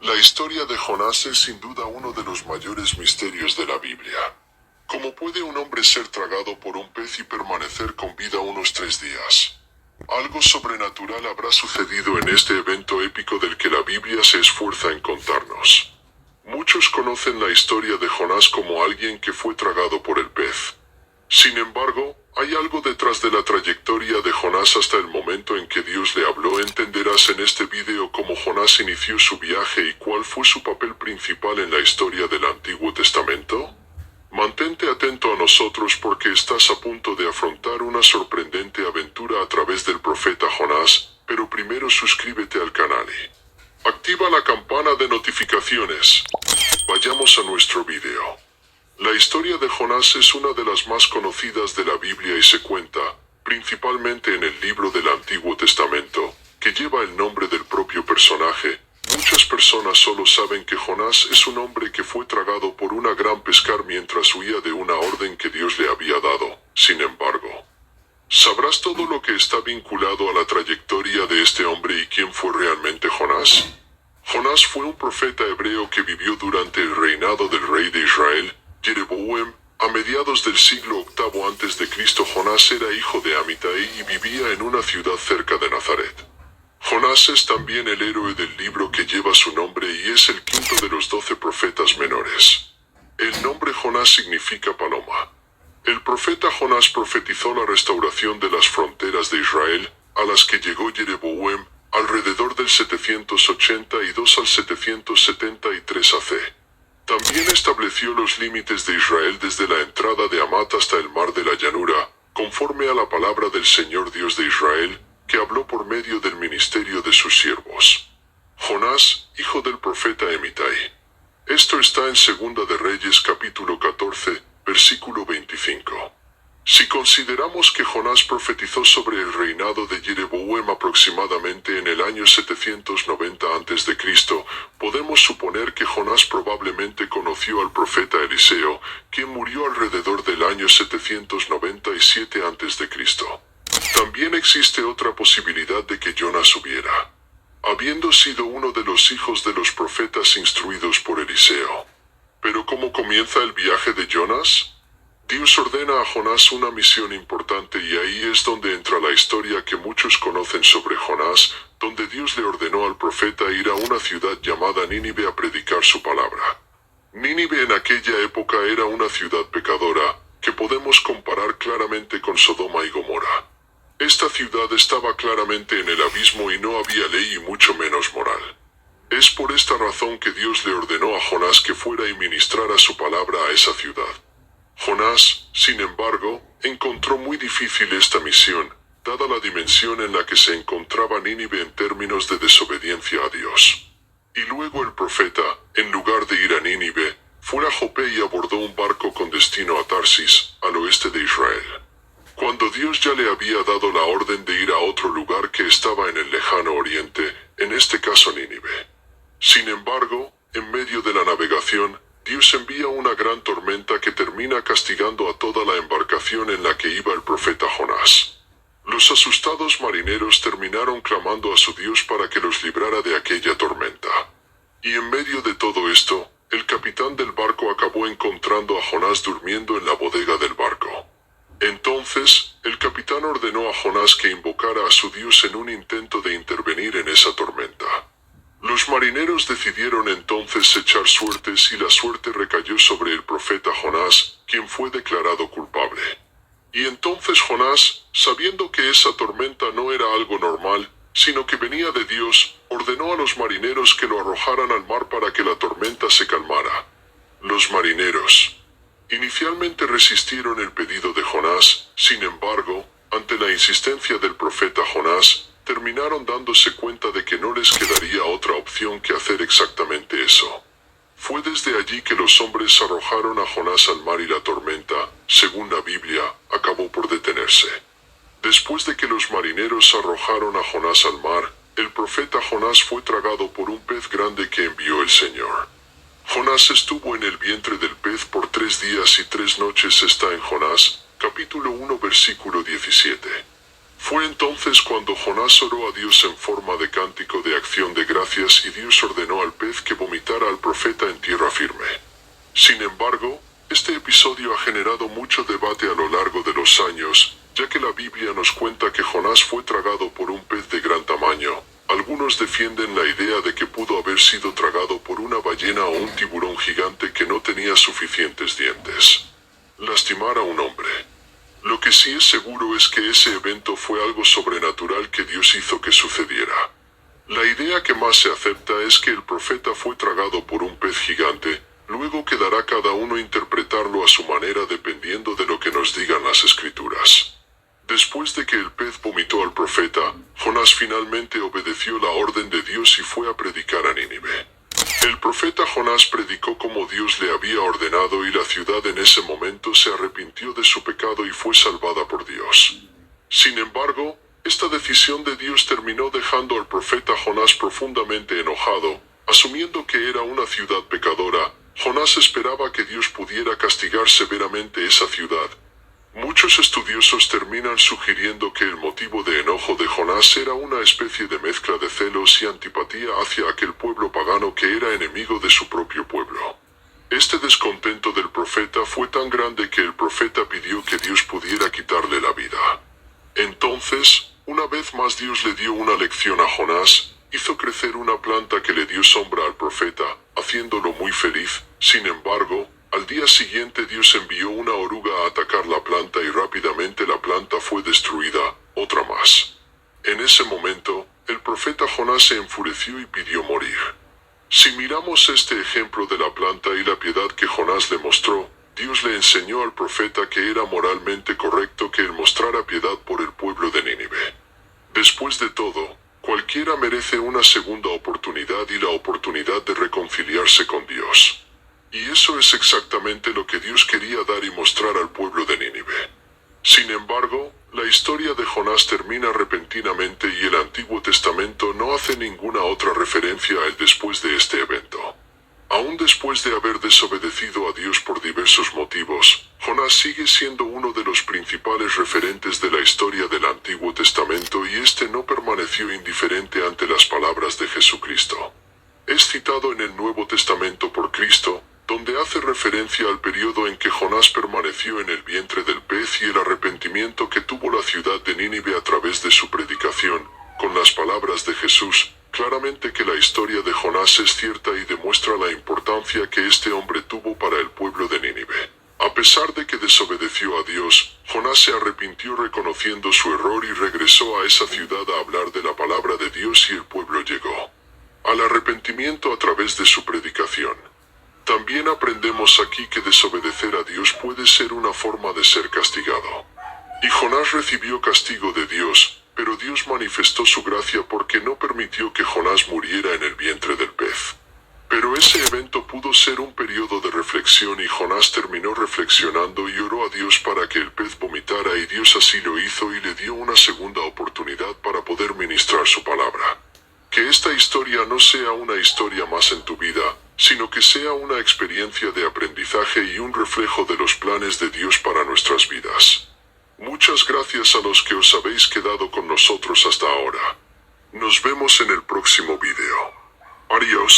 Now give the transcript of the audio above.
La historia de Jonás es sin duda uno de los mayores misterios de la Biblia. ¿Cómo puede un hombre ser tragado por un pez y permanecer con vida unos 3 días? Algo sobrenatural habrá sucedido en este evento épico del que la Biblia se esfuerza en contarnos. Muchos conocen la historia de Jonás como alguien que fue tragado por el pez. Sin embargo, hay algo detrás de la trayectoria de Jonás hasta el momento en que Dios le habló. Entenderás en este video cómo Jonás inició su viaje y cuál fue su papel principal en la historia del Antiguo Testamento. Mantente atento a nosotros porque estás a punto de afrontar una sorprendente aventura a través del profeta Jonás, pero primero suscríbete al canal y activa la campana de notificaciones. Vayamos a nuestro video. La historia de Jonás es una de las más conocidas de la Biblia y se cuenta, principalmente en el libro del Antiguo Testamento, que lleva el nombre del propio personaje. Muchas personas solo saben que Jonás es un hombre que fue tragado por una gran pescar mientras huía de una orden que Dios le había dado. Sin embargo, ¿sabrás todo lo que está vinculado a la trayectoria de este hombre y quién fue realmente Jonás? Jonás fue un profeta hebreo que vivió durante el reinado del rey de Israel, Jeroboam, a mediados del siglo VIII a.C. Jonás era hijo de Amitai y vivía en una ciudad cerca de Nazaret. Jonás es también el héroe del libro que lleva su nombre y es el quinto de los 12 profetas menores. El nombre Jonás significa paloma. El profeta Jonás profetizó la restauración de las fronteras de Israel, a las que llegó Jeroboam, alrededor del 782 al 773 AC. También estableció los límites de Israel desde la entrada de Hamat hasta el mar de la llanura, conforme a la palabra del Señor Dios de Israel, que habló por medio del ministerio de sus siervos. Jonás, hijo del profeta Amitai. Esto está en Segunda de Reyes capítulo 14, versículo 25. Si consideramos que Jonás profetizó sobre el reinado de Jeroboam aproximadamente en el año 790 a.C., podemos suponer que Jonás probablemente conoció al profeta Eliseo, quien murió alrededor del año 797 a.C. También existe otra posibilidad de que Jonás hubiera habiendo sido uno de los hijos de los profetas instruidos por Eliseo. Pero ¿cómo comienza el viaje de Jonás? Dios ordena a Jonás una misión importante y ahí es donde entra la historia que muchos conocen sobre Jonás, donde Dios le ordenó al profeta ir a una ciudad llamada Nínive a predicar su palabra. Nínive en aquella época era una ciudad pecadora, que podemos comparar claramente con Sodoma y Gomorra. Esta ciudad estaba claramente en el abismo y no había ley y mucho menos moral. Es por esta razón que Dios le ordenó a Jonás que fuera y ministrara su palabra a esa ciudad. Jonás, sin embargo, encontró muy difícil esta misión, dada la dimensión en la que se encontraba Nínive en términos de desobediencia a Dios. Y luego el profeta, en lugar de ir a Nínive, fue a Jope y abordó un barco con destino a Tarsis, al oeste de Israel. Cuando Dios ya le había dado la orden de ir a otro lugar que estaba en el lejano oriente, en este caso Nínive. Sin embargo, en medio de la navegación, Dios envía una gran tormenta que termina castigando a toda la embarcación en la que iba el profeta Jonás. Los asustados marineros terminaron clamando a su Dios para que los librara de aquella tormenta. Y en medio de todo esto, el capitán del barco acabó encontrando a Jonás durmiendo en la bodega del barco. Entonces, el capitán ordenó a Jonás que invocara a su Dios en un intento de intervenir en esa tormenta. Los marineros decidieron entonces echar suertes y la suerte recayó sobre el profeta Jonás, quien fue declarado culpable. Y entonces Jonás, sabiendo que esa tormenta no era algo normal, sino que venía de Dios, ordenó a los marineros que lo arrojaran al mar para que la tormenta se calmara. Los marineros inicialmente resistieron el pedido de Jonás, sin embargo, ante la insistencia del profeta Jonás, terminaron dándose cuenta de que no les quedaría otra opción que hacer exactamente eso. Fue desde allí que los hombres arrojaron a Jonás al mar y la tormenta, según la Biblia, acabó por detenerse. Después de que los marineros arrojaron a Jonás al mar, el profeta Jonás fue tragado por un pez grande que envió el Señor. Jonás estuvo en el vientre del pez por 3 días y 3 noches. Está en Jonás, capítulo 1, versículo 17. Fue entonces cuando Jonás oró a Dios en forma de cántico de acción de gracias y Dios ordenó al pez que vomitara al profeta en tierra firme. Sin embargo, este episodio ha generado mucho debate a lo largo de los años, ya que la Biblia nos cuenta que Jonás fue tragado por un pez de gran tamaño. Algunos defienden la idea de que pudo haber sido tragado por una ballena o un tiburón gigante que no tenía suficientes dientes. Lastimar a un hombre. Lo que sí es seguro es que ese evento fue algo sobrenatural que Dios hizo que sucediera. La idea que más se acepta es que el profeta fue tragado por un pez gigante, luego quedará cada uno interpretarlo a su manera dependiendo de lo que nos digan las escrituras. Después de que el pez vomitó al profeta, Jonás finalmente obedeció la orden de Dios y fue a predicar a Nínive. El profeta Jonás predicó como Dios le había ordenado y la ciudad en ese momento se arrepintió de su pecado y fue salvada por Dios. Sin embargo, esta decisión de Dios terminó dejando al profeta Jonás profundamente enojado. Asumiendo que era una ciudad pecadora, Jonás esperaba que Dios pudiera castigar severamente esa ciudad. Muchos estudiosos terminan sugiriendo que el motivo de enojo de Jonás era una especie de mezcla de celos y antipatía hacia aquel pueblo pagano que era enemigo de su propio pueblo. Este descontento del profeta fue tan grande que el profeta pidió que Dios pudiera quitarle la vida. Entonces, una vez más Dios le dio una lección a Jonás, hizo crecer una planta que le dio sombra al profeta, haciéndolo muy feliz. Sin embargo, al día siguiente Dios envió una oruga a atacar la planta y rápidamente la planta fue destruida, otra más. En ese momento, el profeta Jonás se enfureció y pidió morir. Si miramos este ejemplo de la planta y la piedad que Jonás le mostró, Dios le enseñó al profeta que era moralmente correcto que él mostrara piedad por el pueblo de Nínive. Después de todo, cualquiera merece una segunda oportunidad y la oportunidad de reconciliarse con Dios. Y eso es exactamente lo que Dios quería dar y mostrar al pueblo de Nínive. Sin embargo, la historia de Jonás termina repentinamente y el Antiguo Testamento no hace ninguna otra referencia a él después de este evento. Aún después de haber desobedecido a Dios por diversos motivos, Jonás sigue siendo uno de los principales referentes de la historia del Antiguo Testamento y este no permaneció indiferente ante las palabras de Jesucristo. Es citado en el Nuevo Testamento por Cristo, donde hace referencia al periodo en que Jonás permaneció en el vientre del pez y el arrepentimiento que tuvo la ciudad de Nínive a través de su predicación, con las palabras de Jesús, claramente que la historia de Jonás es cierta y demuestra la importancia que este hombre tuvo para el pueblo de Nínive. A pesar de que desobedeció a Dios, Jonás se arrepintió reconociendo su error y regresó a esa ciudad a hablar de la palabra de Dios y el pueblo llegó al arrepentimiento a través de su predicación. También aprendemos aquí que desobedecer a Dios puede ser una forma de ser castigado. Y Jonás recibió castigo de Dios, pero Dios manifestó su gracia porque no permitió que Jonás muriera en el vientre del pez. Pero ese evento pudo ser un periodo de reflexión y Jonás terminó reflexionando y oró a Dios para que el pez vomitara y Dios así lo hizo y le dio una segunda oportunidad para poder ministrar su palabra. Que esta historia no sea una historia más en tu vida, sino que sea una experiencia de aprendizaje y un reflejo de los planes de Dios para nuestras vidas. Muchas gracias a los que os habéis quedado con nosotros hasta ahora. Nos vemos en el próximo video. Adiós.